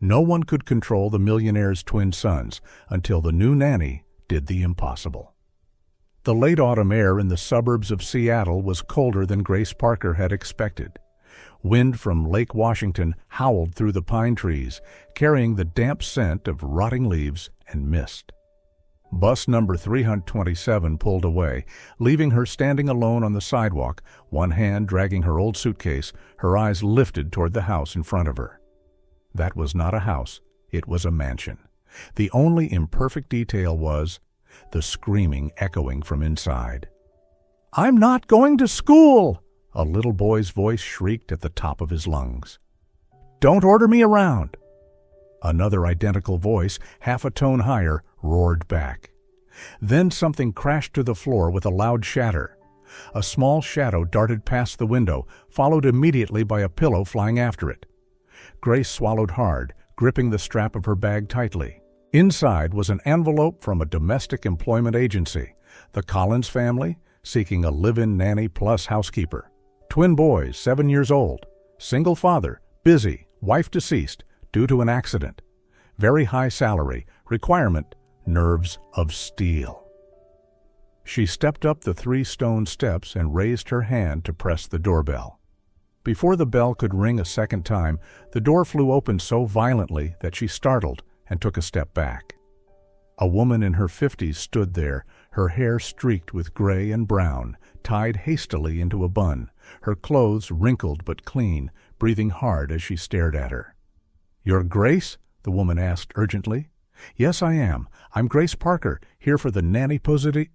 No one could control the millionaire's twin sons until the new nanny did the impossible. The late autumn air in the suburbs of Seattle was colder than Grace Parker had expected. Wind from Lake Washington howled through the pine trees, carrying the damp scent of rotting leaves and mist. Bus number 327 pulled away, leaving her standing alone on the sidewalk, one hand dragging her old suitcase, her eyes lifted toward the house in front of her. That was not a house, it was a mansion. The only imperfect detail was the screaming echoing from inside. "I'm not going to school!" a little boy's voice shrieked at the top of his lungs. "Don't order me around!" Another identical voice, half a tone higher, roared back. Then something crashed to the floor with a loud shatter. A small shadow darted past the window, followed immediately by a pillow flying after it. Grace swallowed hard, gripping the strap of her bag tightly. Inside was an envelope from a domestic employment agency, the Collins family, seeking a live-in nanny plus housekeeper. Twin boys, 7 years old. Single father, busy, wife deceased, due to an accident. Very high salary, requirement, nerves of steel. She stepped up the 3 stone steps and raised her hand to press the doorbell. Before the bell could ring a second time, the door flew open so violently that she startled and took a step back. A woman in her 50s stood there, her hair streaked with gray and brown, tied hastily into a bun, her clothes wrinkled but clean, breathing hard as she stared at her. "You're Grace?" the woman asked urgently. "Yes, I am. I'm Grace Parker, here for the nanny position."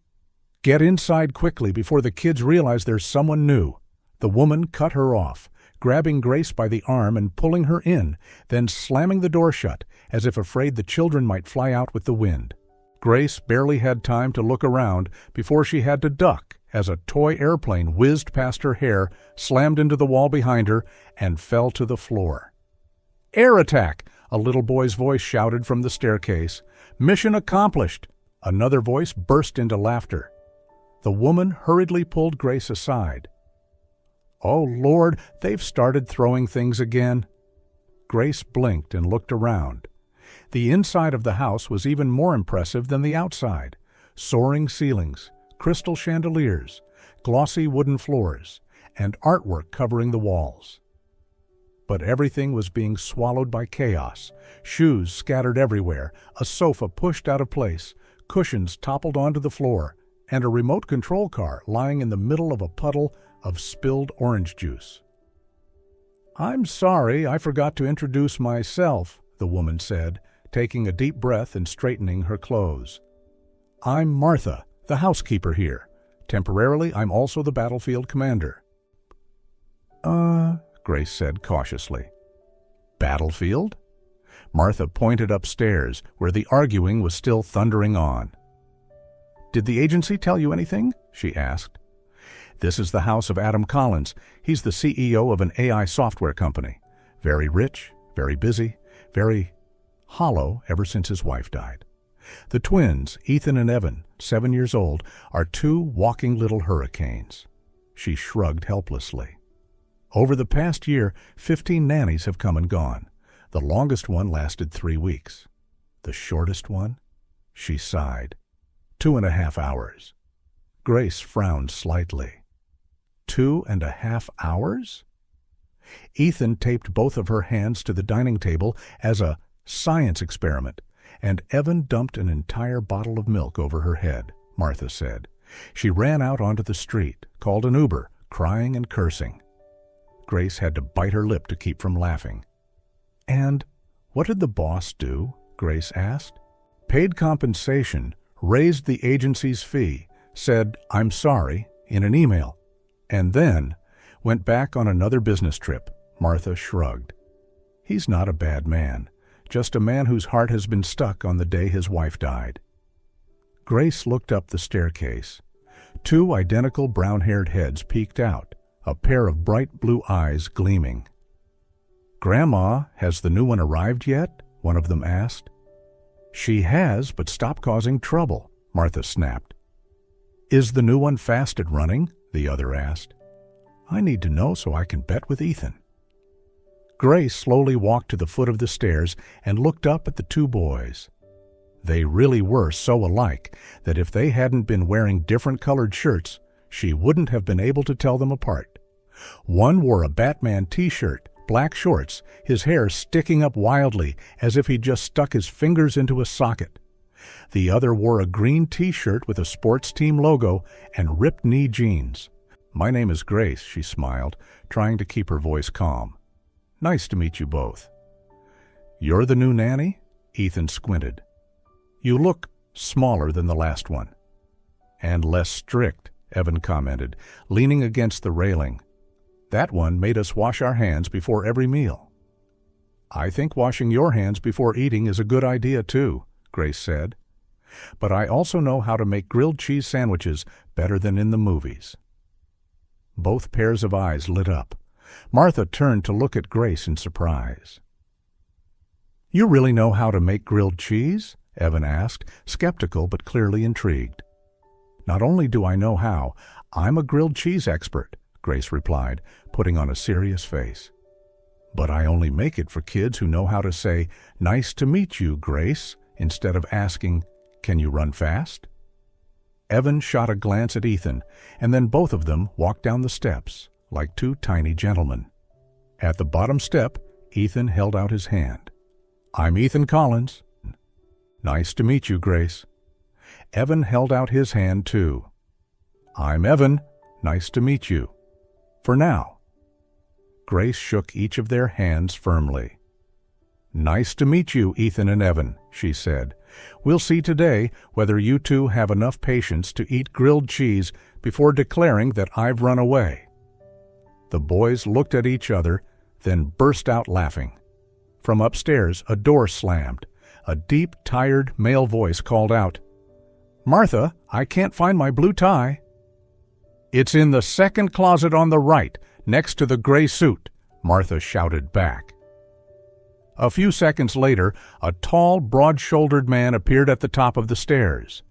"Get inside quickly before the kids realize there's someone new." The woman cut her off, grabbing Grace by the arm and pulling her in, then slamming the door shut, as if afraid the children might fly out with the wind. Grace barely had time to look around before she had to duck as a toy airplane whizzed past her hair, slammed into the wall behind her, and fell to the floor. "Air attack!" a little boy's voice shouted from the staircase. "Mission accomplished!" Another voice burst into laughter. The woman hurriedly pulled Grace aside. "Oh, Lord, they've started throwing things again." Grace blinked and looked around. The inside of the house was even more impressive than the outside. Soaring ceilings, crystal chandeliers, glossy wooden floors, and artwork covering the walls. But everything was being swallowed by chaos. Shoes scattered everywhere, a sofa pushed out of place, cushions toppled onto the floor, and a remote control car lying in the middle of a puddle of spilled orange juice. "I'm sorry, I forgot to introduce myself," the woman said, taking a deep breath and straightening her clothes. "I'm Martha, the housekeeper here. Temporarily, I'm also the battlefield commander." Grace said cautiously. "Battlefield?" Martha pointed upstairs, where the arguing was still thundering on. "Did the agency tell you anything?" she asked. "This is the house of Adam Collins. He's the CEO of an AI software company. Very rich, very busy, very hollow ever since his wife died. The twins, Ethan and Evan, 7 years old, are 2 walking little hurricanes." She shrugged helplessly. "Over the past year, 15 nannies have come and gone. The longest one lasted 3 weeks. The shortest one?" She sighed. 2.5 hours. Grace frowned slightly. 2.5 hours? Ethan taped both of her hands to the dining table as a science experiment, and Evan dumped an entire bottle of milk over her head, Martha said. She ran out onto the street, called an Uber, crying and cursing. Grace had to bite her lip to keep from laughing. "And what did the boss do?" Grace asked. "Paid compensation, raised the agency's fee, said, 'I'm sorry,' in an email, and then went back on another business trip." Martha shrugged. "He's not a bad man, just a man whose heart has been stuck on the day his wife died." Grace looked up the staircase. 2 identical brown-haired heads peeked out, a pair of bright blue eyes gleaming. "Grandma, has the new one arrived yet?" one of them asked. "She has, but stop causing trouble," Martha snapped. "Is the new one fast at running?" the other asked. "I need to know so I can bet with Ethan." Grace slowly walked to the foot of the stairs and looked up at the two boys. They really were so alike that if they hadn't been wearing different colored shirts, she wouldn't have been able to tell them apart. One wore a Batman t-shirt, black shorts, his hair sticking up wildly as if he'd just stuck his fingers into a socket. The other wore a green t-shirt with a sports team logo and ripped knee jeans. "My name is Grace," she smiled, trying to keep her voice calm. "Nice to meet you both." "You're the new nanny?" Ethan squinted. "You look smaller than the last one." "And less strict," Evan commented, leaning against the railing. "That one made us wash our hands before every meal." "I think washing your hands before eating is a good idea too," Grace said. "But I also know how to make grilled cheese sandwiches better than in the movies." Both pairs of eyes lit up. Martha turned to look at Grace in surprise. "You really know how to make grilled cheese?" Evan asked, skeptical but clearly intrigued. "Not only do I know how, I'm a grilled cheese expert," Grace replied, putting on a serious face. "But I only make it for kids who know how to say, 'Nice to meet you, Grace,' instead of asking, 'Can you run fast?'" Evan shot a glance at Ethan, and then both of them walked down the steps, like two tiny gentlemen. At the bottom step, Ethan held out his hand. "I'm Ethan Collins." "Nice to meet you, Grace." Evan held out his hand, too. "I'm Evan. Nice to meet you. For now." Grace shook each of their hands firmly. "Nice to meet you, Ethan and Evan," she said. "We'll see today whether you two have enough patience to eat grilled cheese before declaring that I've run away." The boys looked at each other, then burst out laughing. From upstairs, a door slammed. A deep, tired male voice called out, "Martha, I can't find my blue tie." "It's in the second closet on the right, next to the gray suit," Martha shouted back. A few seconds later, a tall, broad-shouldered man appeared at the top of the stairs.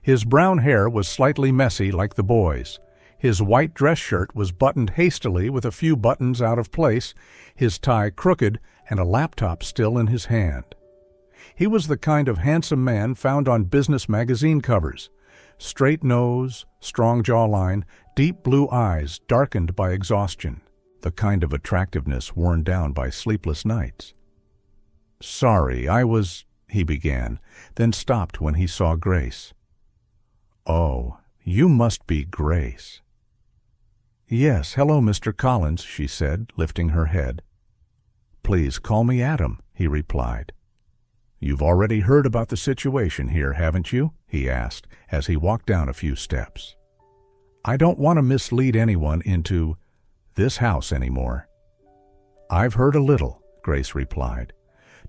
His brown hair was slightly messy like the boys'. His white dress shirt was buttoned hastily with a few buttons out of place, his tie crooked, and a laptop still in his hand. He was the kind of handsome man found on business magazine covers. Straight nose, strong jawline, deep blue eyes darkened by exhaustion, the kind of attractiveness worn down by sleepless nights. "Sorry, he began, then stopped when he saw Grace. "Oh, you must be Grace." "Yes, hello, Mr. Collins," she said, lifting her head. "Please call me Adam," he replied. "You've already heard about the situation here, haven't you?" he asked as he walked down a few steps. "I don't want to mislead anyone into this house anymore." "I've heard a little," Grace replied.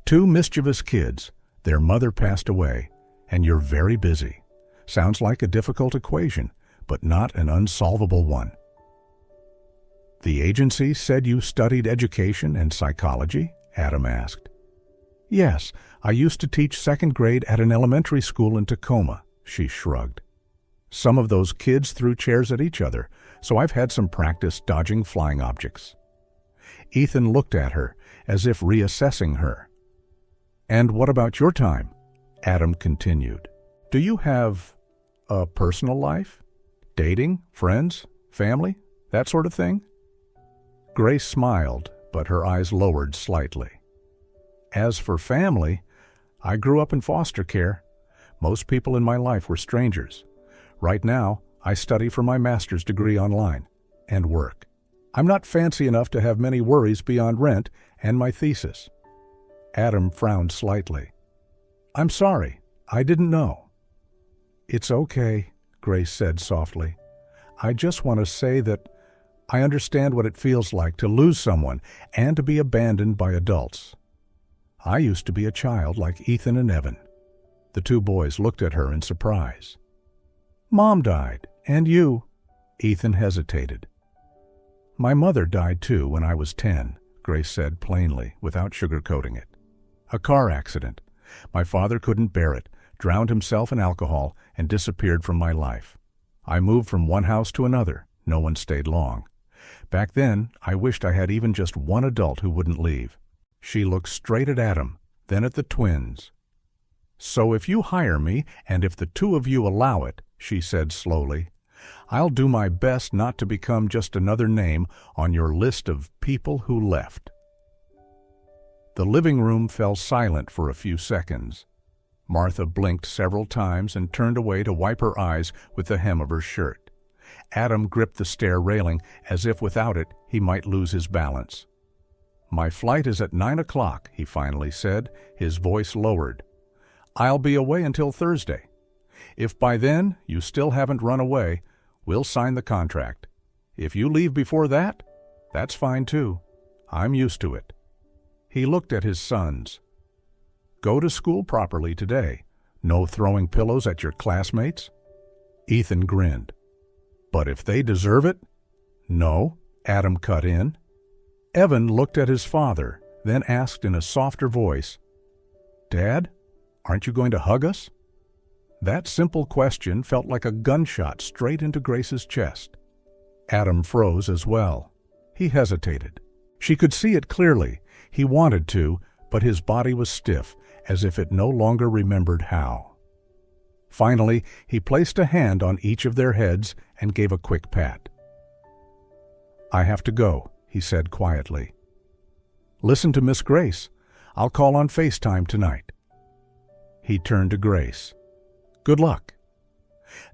"Two mischievous kids, their mother passed away, and you're very busy. Sounds like a difficult equation, but not an unsolvable one." "The agency said you studied education and psychology?" Adam asked. "Yes, I used to teach second grade at an elementary school in Tacoma," she shrugged. "Some of those kids threw chairs at each other, so I've had some practice dodging flying objects." Ethan looked at her, as if reassessing her. "And what about your time?" Adam continued. "Do you have a personal life? Dating, friends, family, that sort of thing?" Grace smiled, but her eyes lowered slightly. "As for family, I grew up in foster care. Most people in my life were strangers. Right now, I study for my master's degree online and work. I'm not fancy enough to have many worries beyond rent and my thesis." Adam frowned slightly. "I'm sorry, I didn't know." "It's okay," Grace said softly. "I just want to say that I understand what it feels like to lose someone and to be abandoned by adults. I used to be a child like Ethan and Evan." The two boys looked at her in surprise. "Mom died, and you?" Ethan hesitated. "My mother died too when I was 10, Grace said plainly, without sugarcoating it. "A car accident. My father couldn't bear it, drowned himself in alcohol, and disappeared from my life. I moved from one house to another. No one stayed long. Back then, I wished I had even just one adult who wouldn't leave. She looked straight at Adam, then at the twins. So if you hire me, and if the two of you allow it, she said slowly, I'll do my best not to become just another name on your list of people who left. The living room fell silent for a few seconds. Martha blinked several times and turned away to wipe her eyes with the hem of her shirt. Adam gripped the stair railing as if without it he might lose his balance. My flight is at 9 o'clock, he finally said, his voice lowered. I'll be away until Thursday. If by then you still haven't run away, we'll sign the contract. If you leave before that, that's fine too. I'm used to it. He looked at his sons. Go to school properly today. No throwing pillows at your classmates? Ethan grinned. But if they deserve it? No, Adam cut in. Evan looked at his father, then asked in a softer voice, Dad, aren't you going to hug us? That simple question felt like a gunshot straight into Grace's chest. Adam froze as well. He hesitated. She could see it clearly. He wanted to, but his body was stiff, as if it no longer remembered how. Finally, he placed a hand on each of their heads and gave a quick pat. I have to go, he said quietly. Listen to Miss Grace. I'll call on FaceTime tonight. He turned to Grace. Good luck.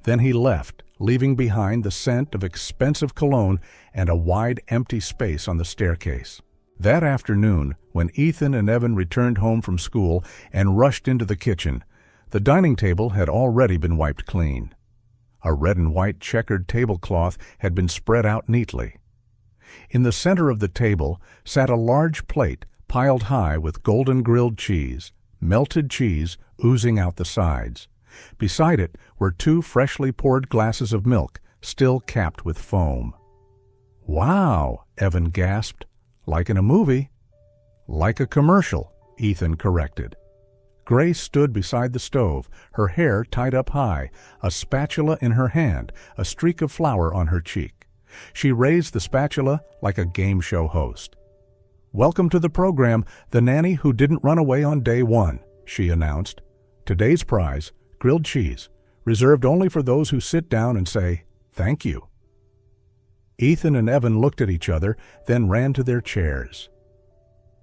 Then he left, leaving behind the scent of expensive cologne and a wide empty space on the staircase. That afternoon, when Ethan and Evan returned home from school and rushed into the kitchen, the dining table had already been wiped clean. A red and white checkered tablecloth had been spread out neatly. In the center of the table sat a large plate piled high with golden grilled cheese, melted cheese oozing out the sides. Beside it were 2 freshly poured glasses of milk, still capped with foam. Wow, Evan gasped. Like in a movie. Like a commercial, Ethan corrected. Grace stood beside the stove, her hair tied up high, a spatula in her hand, a streak of flour on her cheek. She raised the spatula like a game show host. Welcome to the program, The Nanny Who Didn't Run Away on Day 1, she announced. Today's prize, grilled cheese, reserved only for those who sit down and say, thank you. Ethan and Evan looked at each other, then ran to their chairs.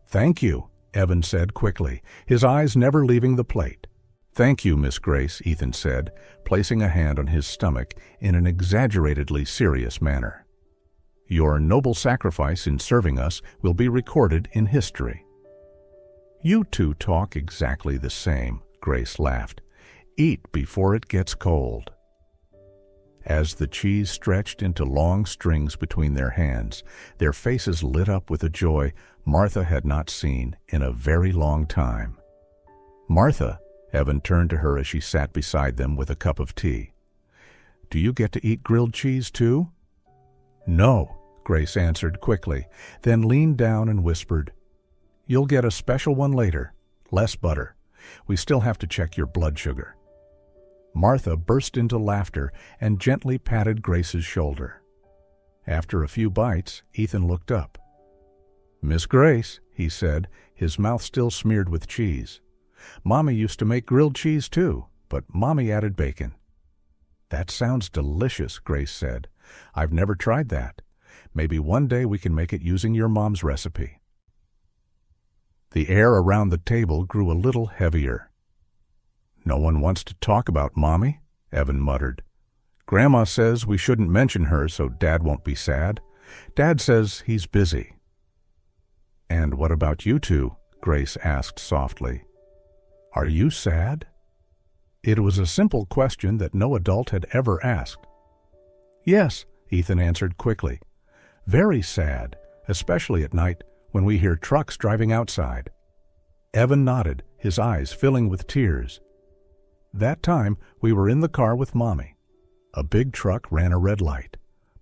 Thank you, Evan said quickly, his eyes never leaving the plate. Thank you, Miss Grace, Ethan said, placing a hand on his stomach in an exaggeratedly serious manner. Your noble sacrifice in serving us will be recorded in history. You two talk exactly the same, Grace laughed. Eat before it gets cold. As the cheese stretched into long strings between their hands, their faces lit up with a joy Martha had not seen in a very long time. Martha, Evan turned to her as she sat beside them with a cup of tea. Do you get to eat grilled cheese too? No, Grace answered quickly, then leaned down and whispered, You'll get a special one later, less butter. We still have to check your blood sugar. Martha burst into laughter and gently patted Grace's shoulder. After a few bites, Ethan looked up. Miss Grace, he said, his mouth still smeared with cheese. Mommy used to make grilled cheese too, but Mommy added bacon. That sounds delicious, Grace said. I've never tried that. Maybe one day we can make it using your mom's recipe. The air around the table grew a little heavier. No one wants to talk about Mommy, Evan muttered. Grandma says we shouldn't mention her so Dad won't be sad. Dad says he's busy. And what about you two? Grace asked softly. Are you sad? It was a simple question that no adult had ever asked. Yes, Ethan answered quickly. Very sad, especially at night when we hear trucks driving outside. Evan nodded, his eyes filling with tears. That time, we were in the car with Mommy. A big truck ran a red light.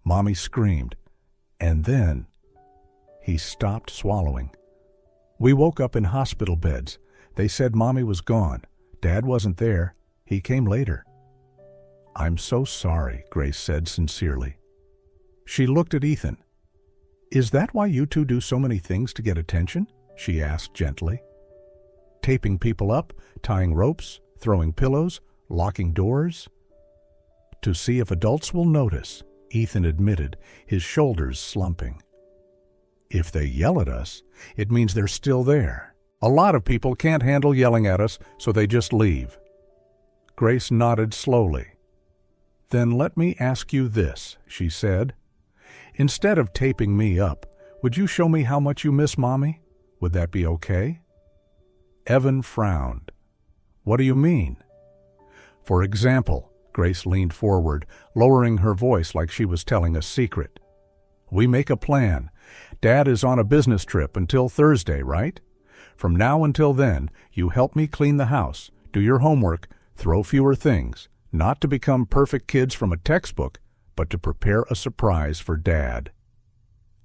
Mommy screamed. And then... He stopped swallowing. We woke up in hospital beds. They said Mommy was gone. Dad wasn't there. He came later. I'm so sorry, Grace said sincerely. She looked at Ethan. "Is that why you two do so many things to get attention?" she asked gently. "Taping people up, tying ropes, throwing pillows, locking doors?" "To see if adults will notice," Ethan admitted, his shoulders slumping. "If they yell at us, it means they're still there. A lot of people can't handle yelling at us, so they just leave." Grace nodded slowly. "Then let me ask you this," she said. "Instead of taping me up, would you show me how much you miss Mommy? Would that be okay?" Evan frowned. "What do you mean?" "For example," Grace leaned forward, lowering her voice like she was telling a secret. "We make a plan. Dad is on a business trip until Thursday, right? From now until then, you help me clean the house, do your homework, throw fewer things, not to become perfect kids from a textbook, but to prepare a surprise for Dad."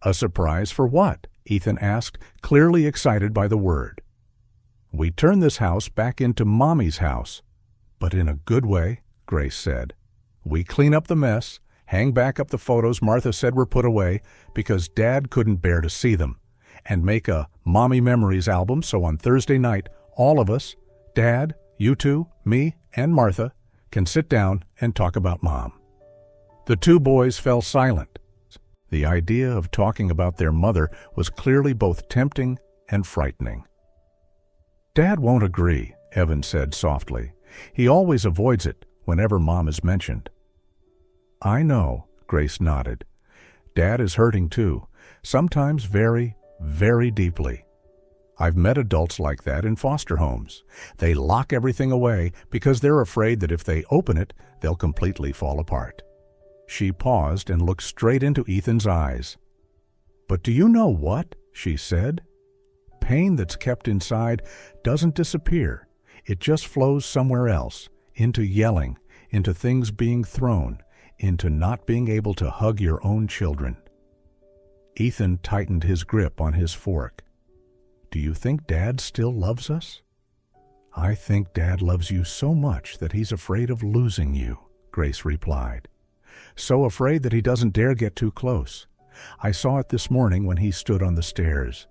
"A surprise for what?" Ethan asked, clearly excited by the word. "We turn this house back into Mommy's house." "But in a good way," Grace said. "We clean up the mess, hang back up the photos Martha said were put away because Dad couldn't bear to see them, and make a Mommy Memories album so on Thursday night all of us, Dad, you two, me, and Martha, can sit down and talk about Mom." The two boys fell silent. The idea of talking about their mother was clearly both tempting and frightening. "Dad won't agree," Evan said softly. "He always avoids it whenever Mom is mentioned." "I know," Grace nodded. "Dad is hurting too, sometimes very, very deeply. I've met adults like that in foster homes. They lock everything away because they're afraid that if they open it, they'll completely fall apart." She paused and looked straight into Ethan's eyes. "But do you know what?" she said. "Pain that's kept inside doesn't disappear. It just flows somewhere else, into yelling, into things being thrown, into not being able to hug your own children." Ethan tightened his grip on his fork. "Do you think Dad still loves us?" "I think Dad loves you so much that he's afraid of losing you," Grace replied. "So afraid that he doesn't dare get too close. I saw it this morning when he stood on the stairs."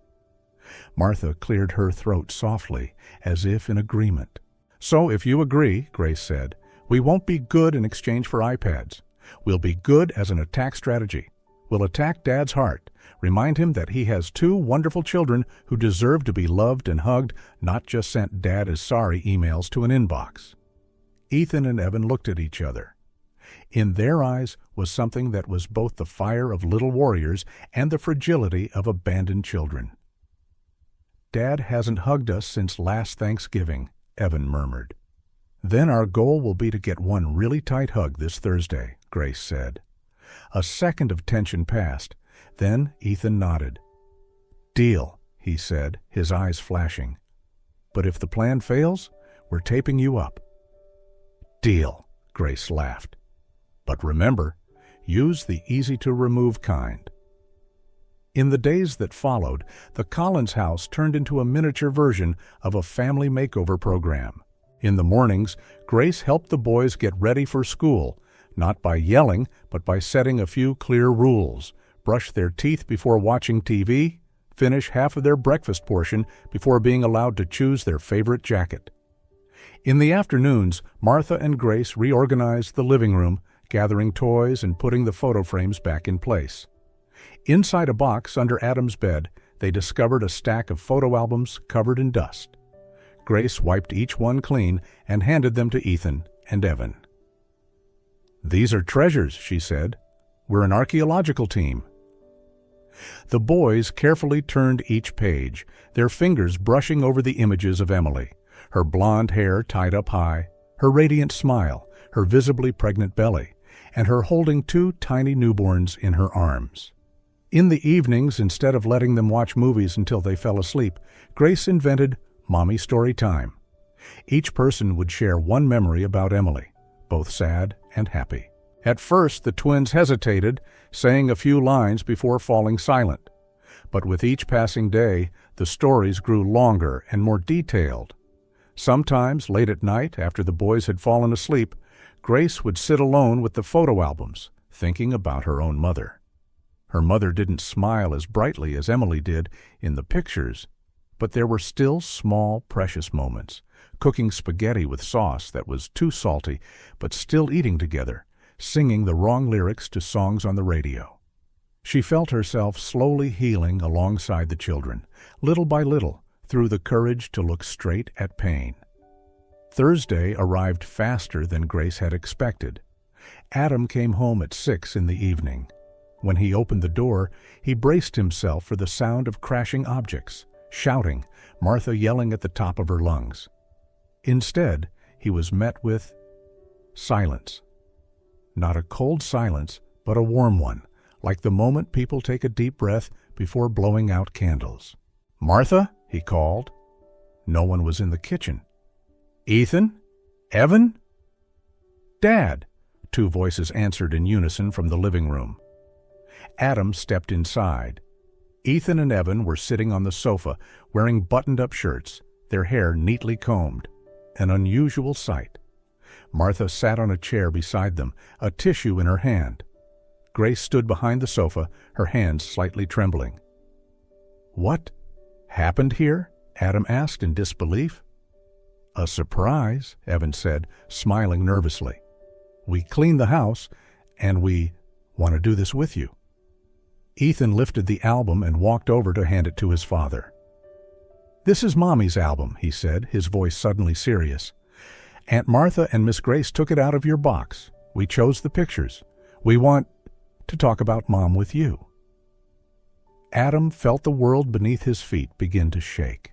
Martha cleared her throat softly, as if in agreement. "So if you agree," Grace said, "we won't be good in exchange for iPads. We'll be good as an attack strategy. We'll attack Dad's heart, remind him that he has two wonderful children who deserve to be loved and hugged, not just sent Dad is sorry emails to an inbox." Ethan and Evan looked at each other. In their eyes was something that was both the fire of little warriors and the fragility of abandoned children. "Dad hasn't hugged us since last Thanksgiving," Evan murmured. "Then our goal will be to get one really tight hug this Thursday," Grace said. A second of tension passed. Then Ethan nodded. "Deal," he said, his eyes flashing. "But if the plan fails, we're taping you up." "Deal," Grace laughed. "But remember, use the easy-to-remove kind." In the days that followed, the Collins house turned into a miniature version of a family makeover program. In the mornings, Grace helped the boys get ready for school, not by yelling, but by setting a few clear rules: brush their teeth before watching TV, finish half of their breakfast portion before being allowed to choose their favorite jacket. In the afternoons, Martha and Grace reorganized the living room, gathering toys and putting the photo frames back in place. Inside a box under Adam's bed, they discovered a stack of photo albums covered in dust. Grace wiped each one clean and handed them to Ethan and Evan. "These are treasures," she said. "We're an archaeological team." The boys carefully turned each page, their fingers brushing over the images of Emily, her blonde hair tied up high, her radiant smile, her visibly pregnant belly, and her holding two tiny newborns in her arms. In the evenings, instead of letting them watch movies until they fell asleep, Grace invented Mommy Story Time. Each person would share one memory about Emily, both sad and happy. At first, the twins hesitated, saying a few lines before falling silent. But with each passing day, the stories grew longer and more detailed. Sometimes, late at night, after the boys had fallen asleep, Grace would sit alone with the photo albums, thinking about her own mother. Her mother didn't smile as brightly as Emily did in the pictures, but there were still small, precious moments. Cooking spaghetti with sauce that was too salty, but still eating together, singing the wrong lyrics to songs on the radio. She felt herself slowly healing alongside the children, little by little, through the courage to look straight at pain. Thursday arrived faster than Grace had expected. Adam came home at 6 in the evening. When he opened the door, he braced himself for the sound of crashing objects, shouting, Martha yelling at the top of her lungs. Instead, he was met with silence. Not a cold silence, but a warm one, like the moment people take a deep breath before blowing out candles. "Martha?" he called. No one was in the kitchen. "Ethan? Evan?" "Dad," two voices answered in unison from the living room. Adam stepped inside. Ethan and Evan were sitting on the sofa, wearing buttoned-up shirts, their hair neatly combed. An unusual sight. Martha sat on a chair beside them, a tissue in her hand. Grace stood behind the sofa, her hands slightly trembling. "What happened here?" Adam asked in disbelief. "A surprise," Evan said, smiling nervously. "We cleaned the house, and we want to do this with you." Ethan lifted the album and walked over to hand it to his father. "This is Mommy's album," he said, his voice suddenly serious. "Aunt Martha and Miss Grace took it out of your box. We chose the pictures. We want to talk about Mom with you." Adam felt the world beneath his feet begin to shake.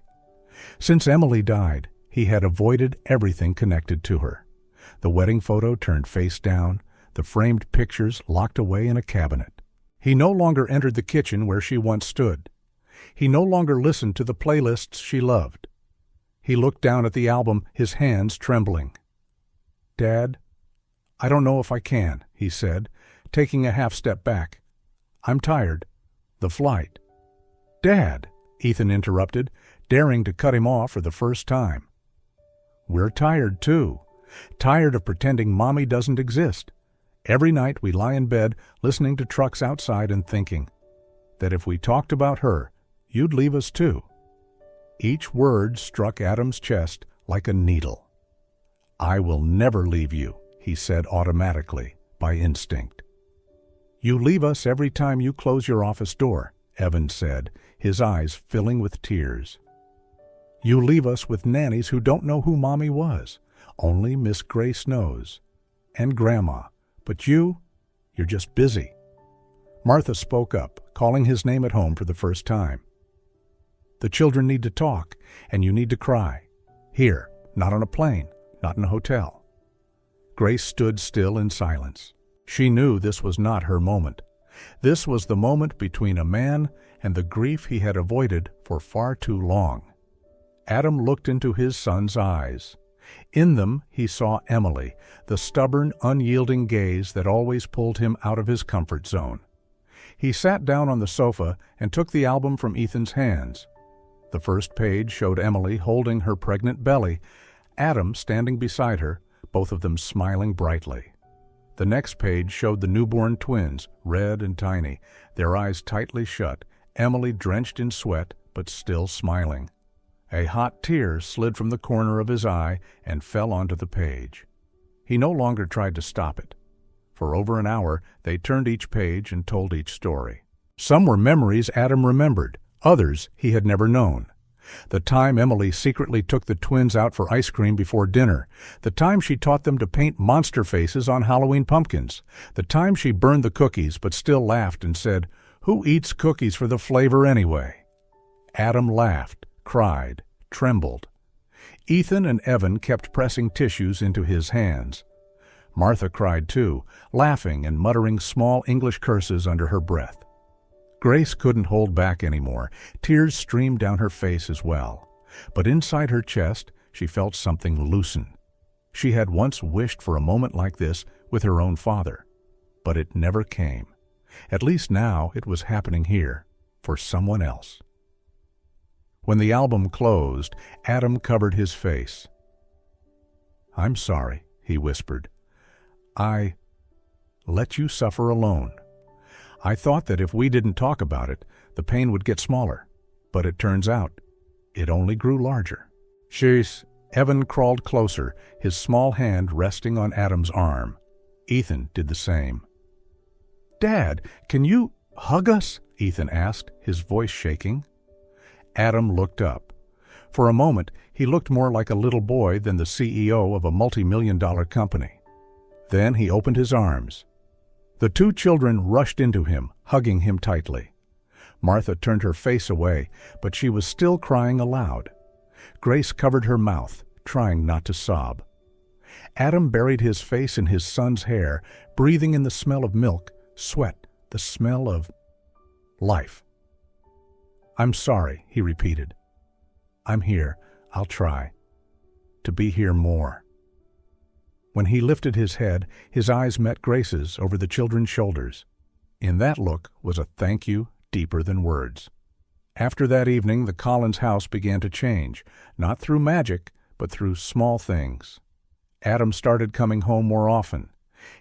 Since Emily died, he had avoided everything connected to her. The wedding photo turned face down, the framed pictures locked away in a cabinet. He no longer entered the kitchen where she once stood. He no longer listened to the playlists she loved. He looked down at the album, his hands trembling. "Dad, I don't know if I can," he said, taking a half step back. "I'm tired. The flight." "Dad," Ethan interrupted, daring to cut him off for the first time. "We're tired, too. Tired of pretending Mommy doesn't exist. Every night we lie in bed listening to trucks outside and thinking that if we talked about her, you'd leave us too." Each word struck Adam's chest like a needle. "I will never leave you," he said automatically, by instinct. "You leave us every time you close your office door," Evan said, his eyes filling with tears. "You leave us with nannies who don't know who Mommy was. Only Miss Grace knows. And Grandma. But you're just busy." Martha spoke up, calling his name at home for the first time. "The children need to talk, and you need to cry. Here, not on a plane, not in a hotel." Grace stood still in silence. She knew this was not her moment. This was the moment between a man and the grief he had avoided for far too long. Adam looked into his son's eyes. In them he saw Emily, the stubborn, unyielding gaze that always pulled him out of his comfort zone. He sat down on the sofa and took the album from Ethan's hands. The first page showed Emily holding her pregnant belly, Adam standing beside her, both of them smiling brightly. The next page showed the newborn twins, red and tiny, their eyes tightly shut, Emily drenched in sweat but still smiling. A hot tear slid from the corner of his eye and fell onto the page. He no longer tried to stop it. For over an hour, they turned each page and told each story. Some were memories Adam remembered, others he had never known. The time Emily secretly took the twins out for ice cream before dinner, the time she taught them to paint monster faces on Halloween pumpkins, the time she burned the cookies but still laughed and said, "Who eats cookies for the flavor anyway?" Adam laughed, cried, trembled. Ethan and Evan kept pressing tissues into his hands. Martha cried too, laughing and muttering small English curses under her breath. Grace couldn't hold back anymore. Tears streamed down her face as well. But inside her chest, she felt something loosen. She had once wished for a moment like this with her own father. But it never came. At least now it was happening here, for someone else. When the album closed, Adam covered his face. "I'm sorry," he whispered. "I let you suffer alone. I thought that if we didn't talk about it, the pain would get smaller, but it turns out it only grew larger. Evan crawled closer, his small hand resting on Adam's arm. Ethan did the same. "Dad, can you hug us?" Ethan asked, his voice shaking. Adam looked up. For a moment, he looked more like a little boy than the CEO of a multi-million-dollar company. Then he opened his arms. The two children rushed into him, hugging him tightly. Martha turned her face away, but she was still crying aloud. Grace covered her mouth, trying not to sob. Adam buried his face in his son's hair, breathing in the smell of milk, sweat, the smell of life. "I'm sorry," he repeated. "I'm here. I'll try to be here more." When he lifted his head, his eyes met Grace's over the children's shoulders. In that look was a thank you deeper than words. After that evening, the Collins house began to change, not through magic, but through small things. Adam started coming home more often.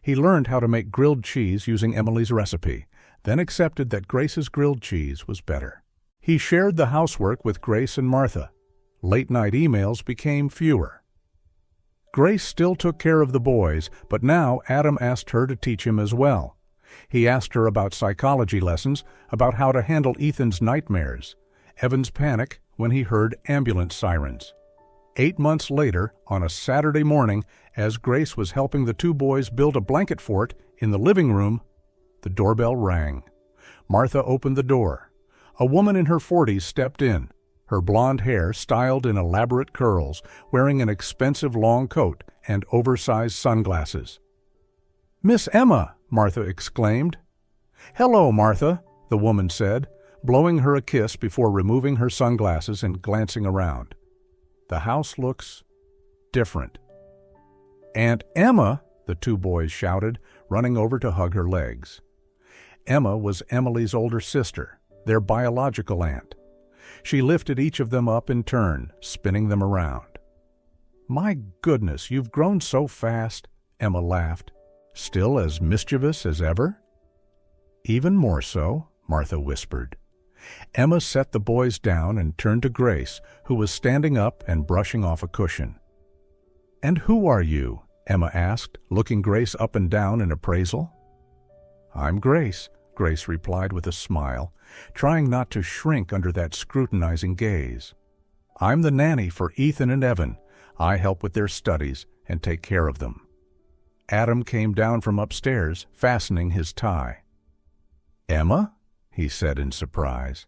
He learned how to make grilled cheese using Emily's recipe, then accepted that Grace's grilled cheese was better. He shared the housework with Grace and Martha. Late-night emails became fewer. Grace still took care of the boys, but now Adam asked her to teach him as well. He asked her about psychology lessons, about how to handle Ethan's nightmares, Evan's panic when he heard ambulance sirens. 8 months later, on a Saturday morning, as Grace was helping the two boys build a blanket fort in the living room, the doorbell rang. Martha opened the door. A woman in her 40s stepped in, her blonde hair styled in elaborate curls, wearing an expensive long coat and oversized sunglasses. "Miss Emma!" Martha exclaimed. "Hello, Martha," the woman said, blowing her a kiss before removing her sunglasses and glancing around. "The house looks different." "Aunt Emma!" the two boys shouted, running over to hug her legs. Emma was Emily's older sister, their biological aunt. She lifted each of them up in turn, spinning them around. "My goodness, you've grown so fast," Emma laughed. "Still as mischievous as ever?" "Even more so," Martha whispered. Emma set the boys down and turned to Grace, who was standing up and brushing off a cushion. "And who are you?" Emma asked, looking Grace up and down in appraisal. "I'm Grace," Grace replied with a smile, trying not to shrink under that scrutinizing gaze. "I'm the nanny for Ethan and Evan. I help with their studies and take care of them." Adam came down from upstairs, fastening his tie. "Emma?" he said in surprise.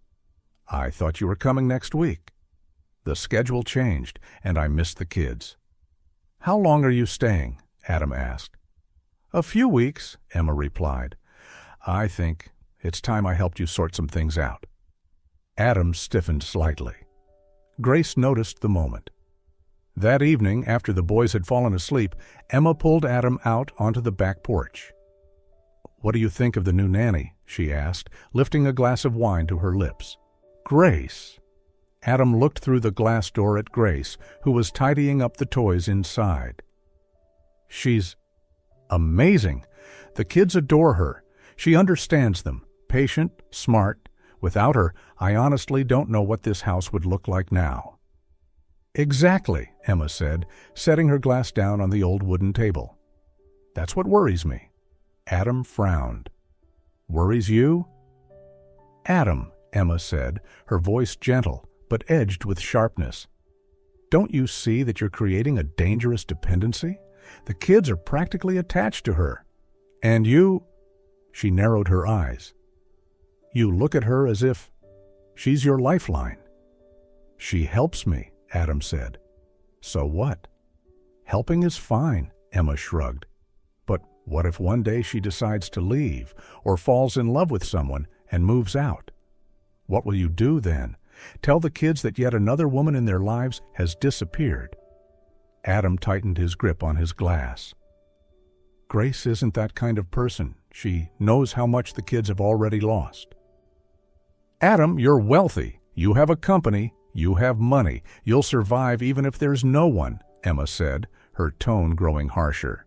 "I thought you were coming next week." "The schedule changed, and I missed the kids." "How long are you staying?" Adam asked. "A few weeks," Emma replied. "I think it's time I helped you sort some things out." Adam stiffened slightly. Grace noticed the moment. That evening, after the boys had fallen asleep, Emma pulled Adam out onto the back porch. "What do you think of the new nanny?" she asked, lifting a glass of wine to her lips. "Grace!" Adam looked through the glass door at Grace, who was tidying up the toys inside. "She's amazing. The kids adore her. She understands them, patient, smart. Without her, I honestly don't know what this house would look like now." "Exactly," Emma said, setting her glass down on the old wooden table. "That's what worries me." Adam frowned. "Worries you?" "Adam," Emma said, her voice gentle but edged with sharpness. "Don't you see that you're creating a dangerous dependency? The kids are practically attached to her. And you—" She narrowed her eyes. "You look at her as if she's your lifeline." "She helps me," Adam said. "So what?" "Helping is fine," Emma shrugged. "But what if one day she decides to leave, or falls in love with someone and moves out? What will you do then? Tell the kids that yet another woman in their lives has disappeared?" Adam tightened his grip on his glass. "Grace isn't that kind of person. She knows how much the kids have already lost." "Adam, you're wealthy. You have a company. You have money. You'll survive even if there's no one," Emma said, her tone growing harsher.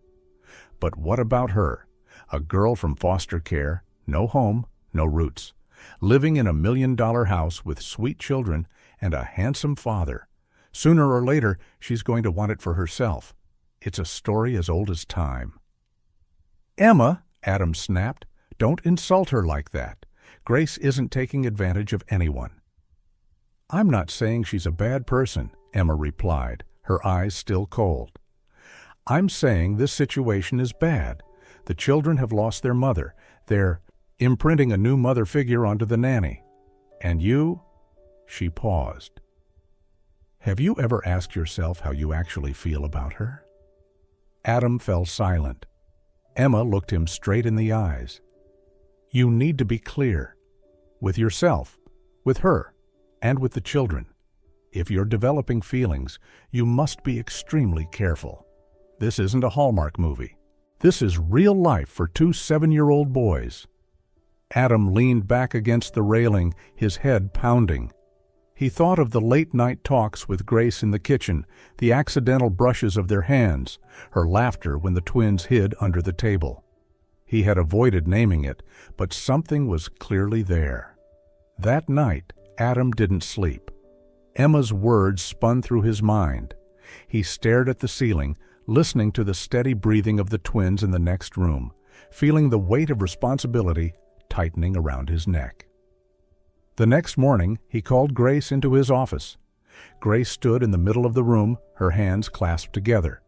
"But what about her? A girl from foster care, no home, no roots, living in a $1 million house with sweet children and a handsome father. Sooner or later, she's going to want it for herself. It's a story as old as time. "Emma," Adam snapped, "don't insult her like that. Grace isn't taking advantage of anyone." "I'm not saying she's a bad person," Emma replied, her eyes still cold. "I'm saying this situation is bad. The children have lost their mother. They're imprinting a new mother figure onto the nanny. And you—" She paused. "Have you ever asked yourself how you actually feel about her?" Adam fell silent. Emma looked him straight in the eyes. "You need to be clear. With yourself, with her, and with the children. If you're developing feelings, you must be extremely careful. This isn't a Hallmark movie. This is real life for two 7-year-old boys." Adam leaned back against the railing, his head pounding. He thought of the late-night talks with Grace in the kitchen, the accidental brushes of their hands, her laughter when the twins hid under the table. He had avoided naming it, but something was clearly there. That night, Adam didn't sleep. Emma's words spun through his mind. He stared at the ceiling, listening to the steady breathing of the twins in the next room, feeling the weight of responsibility tightening around his neck. The next morning, he called Grace into his office. Grace stood in the middle of the room, her hands clasped together.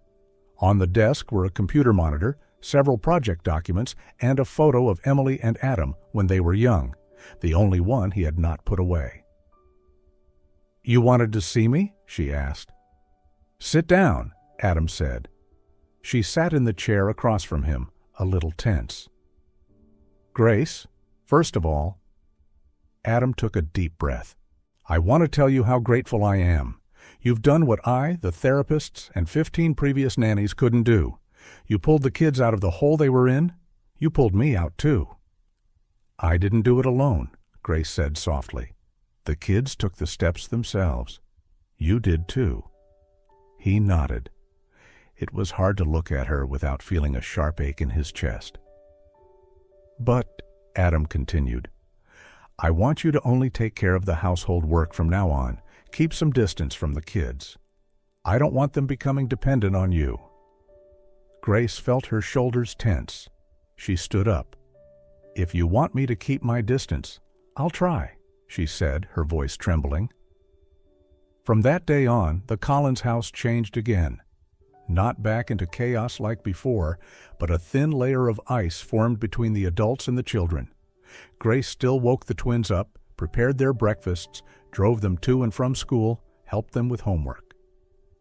On the desk were a computer monitor, several project documents, and a photo of Emily and Adam when they were young, the only one he had not put away. "You wanted to see me?" she asked. "Sit down," Adam said. She sat in the chair across from him, a little tense. "Grace, first of all—" Adam took a deep breath. "I want to tell you how grateful I am. You've done what I, the therapists, and 15 previous nannies couldn't do. You pulled the kids out of the hole they were in. You pulled me out, too." "I didn't do it alone," Grace said softly. "The kids took the steps themselves. You did, too." He nodded. It was hard to look at her without feeling a sharp ache in his chest. "But," Adam continued, "I want you to only take care of the household work from now on. Keep some distance from the kids. I don't want them becoming dependent on you." Grace felt her shoulders tense. She stood up. "If you want me to keep my distance, I'll try," she said, her voice trembling. From that day on, the Collins house changed again. Not back into chaos like before, but a thin layer of ice formed between the adults and the children. Grace still woke the twins up, prepared their breakfasts, drove them to and from school, helped them with homework.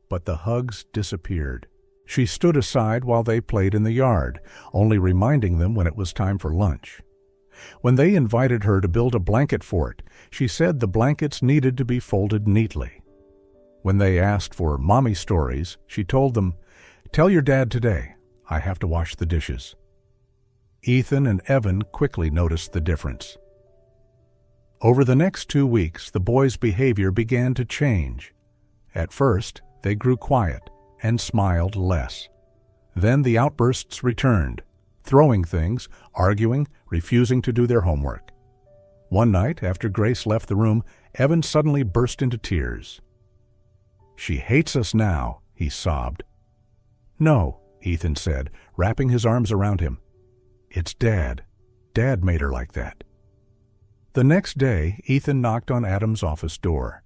But the hugs disappeared. She stood aside while they played in the yard, only reminding them when it was time for lunch. When they invited her to build a blanket fort, she said the blankets needed to be folded neatly. When they asked for mommy stories, she told them, "Tell your dad today. I have to wash the dishes." Ethan and Evan quickly noticed the difference. Over the next 2 weeks, the boys' behavior began to change. At first, they grew quiet and smiled less. Then the outbursts returned, throwing things, arguing, refusing to do their homework. One night, after Grace left the room, Evan suddenly burst into tears. "She hates us now," he sobbed. "No," Ethan said, wrapping his arms around him. "It's Dad. Dad made her like that." The next day, Ethan knocked on Adam's office door.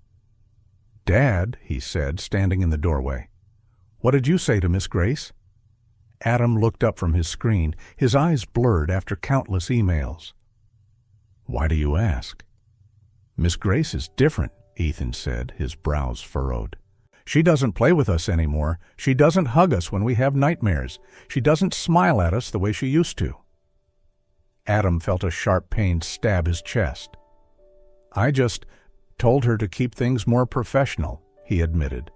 "Dad," he said, standing in the doorway, "what did you say to Miss Grace?" Adam looked up from his screen, his eyes blurred after countless emails. "Why do you ask?" "Miss Grace is different," Ethan said, his brows furrowed. "She doesn't play with us anymore. She doesn't hug us when we have nightmares. She doesn't smile at us the way she used to." Adam felt a sharp pain stab his chest. "I just told her to keep things more professional," he admitted,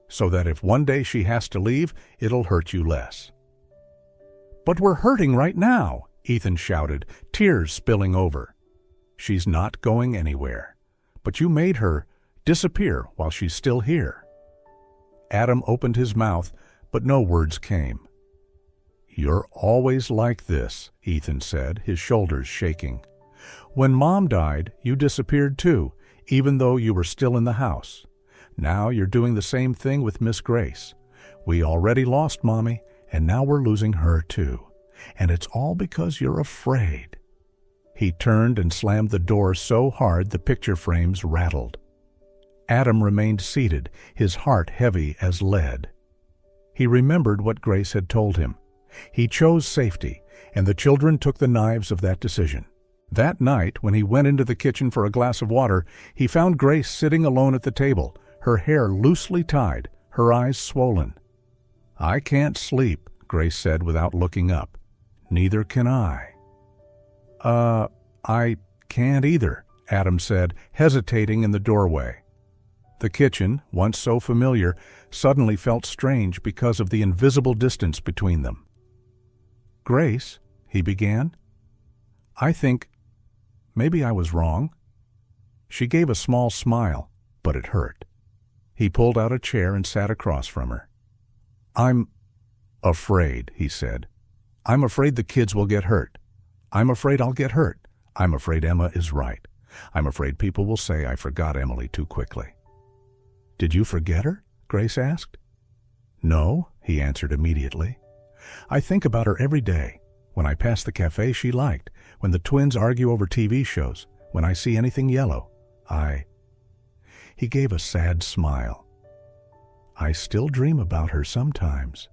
"so that if one day she has to leave, it'll hurt you less." "But we're hurting right now," Ethan shouted, tears spilling over. "She's not going anywhere. But you made her disappear while she's still here." Adam opened his mouth, but no words came. "You're always like this," Ethan said, his shoulders shaking. When Mom died, you disappeared too, even though you were still in the house. Now you're doing the same thing with Miss Grace. We already lost Mommy, and now we're losing her too. And it's all because you're afraid." He turned and slammed the door so hard the picture frames rattled. Adam remained seated, his heart heavy as lead. He remembered what Grace had told him. He chose safety, and the children took the knives of that decision. That night, when he went into the kitchen for a glass of water, he found Grace sitting alone at the table, her hair loosely tied, her eyes swollen. "I can't sleep," Grace said without looking up. "Neither can I." I can't either," Adam said, hesitating in the doorway. The kitchen, once so familiar, suddenly felt strange because of the invisible distance between them. "Grace," he began, "I think maybe I was wrong." She gave a small smile, but it hurt. He pulled out a chair and sat across from her. "I'm afraid," he said. "I'm afraid the kids will get hurt. I'm afraid I'll get hurt. I'm afraid Emma is right. I'm afraid people will say I forgot Emily too quickly." "Did you forget her?" Grace asked. "No," he answered immediately. "I think about her every day. When I pass the cafe she liked, when the twins argue over TV shows, when I see anything yellow, He gave a sad smile. "I still dream about her sometimes."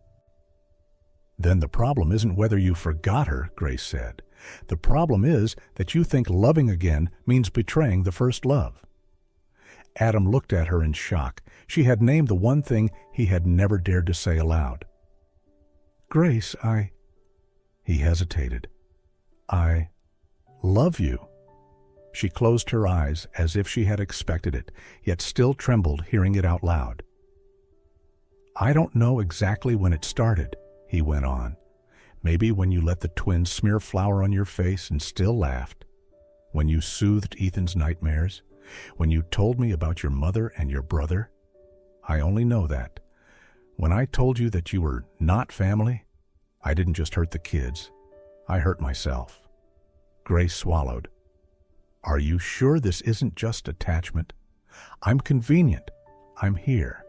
"Then the problem isn't whether you forgot her," Grace said. "The problem is that you think loving again means betraying the first love." Adam looked at her in shock. She had named the one thing he had never dared to say aloud. "Grace, He hesitated. "I love you." She closed her eyes as if she had expected it, yet still trembled hearing it out loud. "I don't know exactly when it started," he went on. "Maybe when you let the twins smear flour on your face and still laughed. When you soothed Ethan's nightmares. When you told me about your mother and your brother. I only know that. When I told you that you were not family, I didn't just hurt the kids. I hurt myself." Grace swallowed. "Are you sure this isn't just attachment? I'm convenient. I'm here.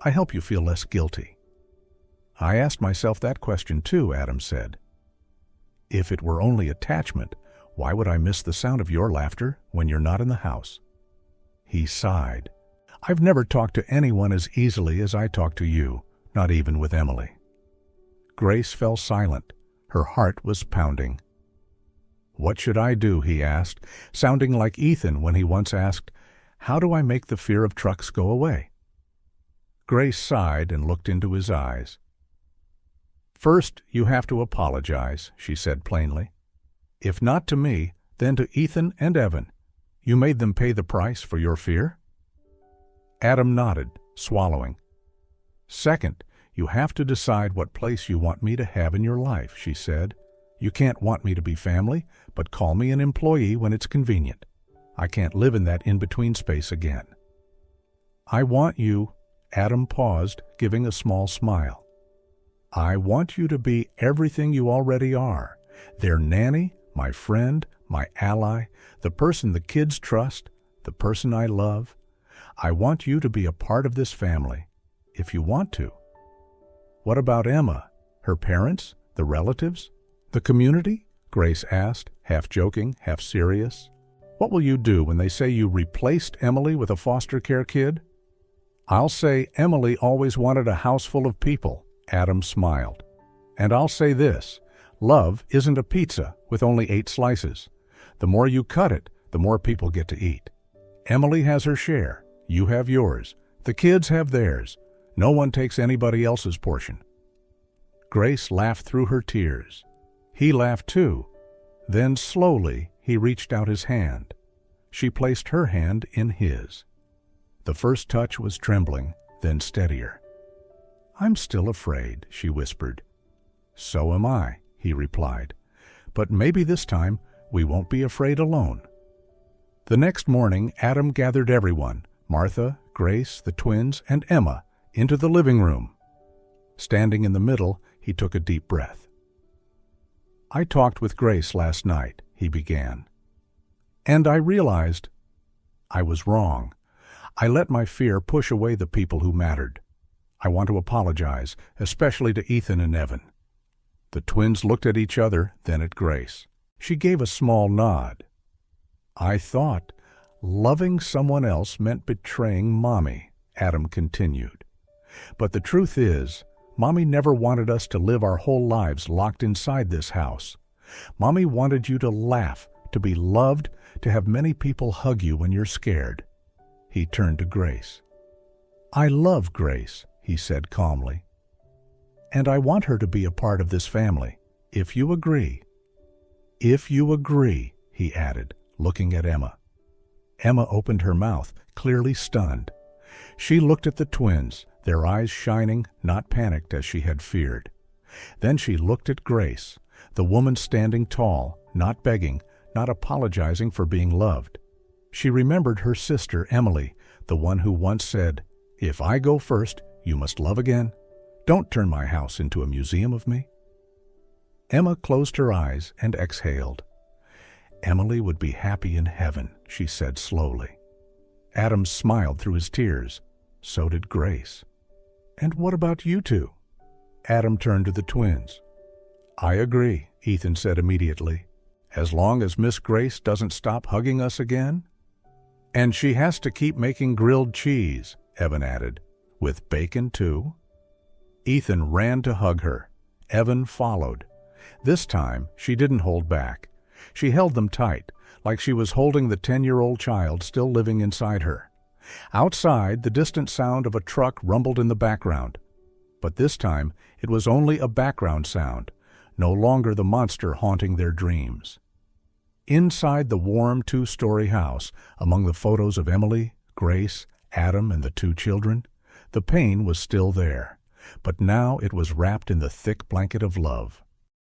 I help you feel less guilty." "I asked myself that question too," Adam said. "If it were only attachment, why would I miss the sound of your laughter when you're not in the house?" He sighed. "I've never talked to anyone as easily as I talk to you, not even with Emily." Grace fell silent. Her heart was pounding. "What should I do?" he asked, sounding like Ethan when he once asked, "How do I make the fear of trucks go away?" Grace sighed and looked into his eyes. "First, you have to apologize," she said plainly. "If not to me, then to Ethan and Evan. You made them pay the price for your fear?" Adam nodded, swallowing. "Second, you have to decide what place you want me to have in your life," she said. "You can't want me to be family, but call me an employee when it's convenient. I can't live in that in-between space again." "I want you," Adam paused, giving a small smile. "I want you to be everything you already are. Their nanny, my friend, my ally, the person the kids trust, the person I love. I want you to be a part of this family, if you want to." "What about Emma? Her parents? The relatives? The community?" Grace asked, half joking, half serious. "What will you do when they say you replaced Emily with a foster care kid?" "I'll say Emily always wanted a house full of people," Adam smiled. "And I'll say this, love isn't a pizza with only 8 slices. The more you cut it, the more people get to eat. Emily has her share, you have yours, the kids have theirs. No one takes anybody else's portion." Grace laughed through her tears. He laughed too. Then slowly he reached out his hand. She placed her hand in his. The first touch was trembling, then steadier. "I'm still afraid," she whispered. "So am I," he replied. "But maybe this time we won't be afraid alone." The next morning, Adam gathered everyone, Martha, Grace, the twins, and Emma, into the living room. Standing in the middle, he took a deep breath. "I talked with Grace last night," he began. And I realized I was wrong. I let my fear push away the people who mattered. I want to apologize, especially to Ethan and Evan." The twins looked at each other, then at Grace. She gave a small nod. "I thought loving someone else meant betraying Mommy," Adam continued. "But the truth is, Mommy never wanted us to live our whole lives locked inside this house. Mommy wanted you to laugh, to be loved, to have many people hug you when you're scared." He turned to Grace. "I love Grace," he said calmly. "And I want her to be a part of this family, if you agree." "If you agree," he added, looking at Emma. Emma opened her mouth, clearly stunned. She looked at the twins, their eyes shining, not panicked as she had feared. Then she looked at Grace, the woman standing tall, not begging, not apologizing for being loved. She remembered her sister, Emily, the one who once said, "If I go first, you must love again. Don't turn my house into a museum of me." Emma closed her eyes and exhaled. "Emily would be happy in heaven," she said slowly. Adam smiled through his tears. So did Grace. "And what about you two?" Adam turned to the twins. "I agree," Ethan said immediately. "As long as Miss Grace doesn't stop hugging us again." "And she has to keep making grilled cheese," Evan added. "With bacon, too?" Ethan ran to hug her. Evan followed. This time, she didn't hold back. She held them tight, like she was holding the 10-year-old child still living inside her. Outside, the distant sound of a truck rumbled in the background. But this time, it was only a background sound, no longer the monster haunting their dreams. Inside the warm 2-story house, among the photos of Emily, Grace, Adam, and the 2 children, the pain was still there, but now it was wrapped in the thick blanket of love.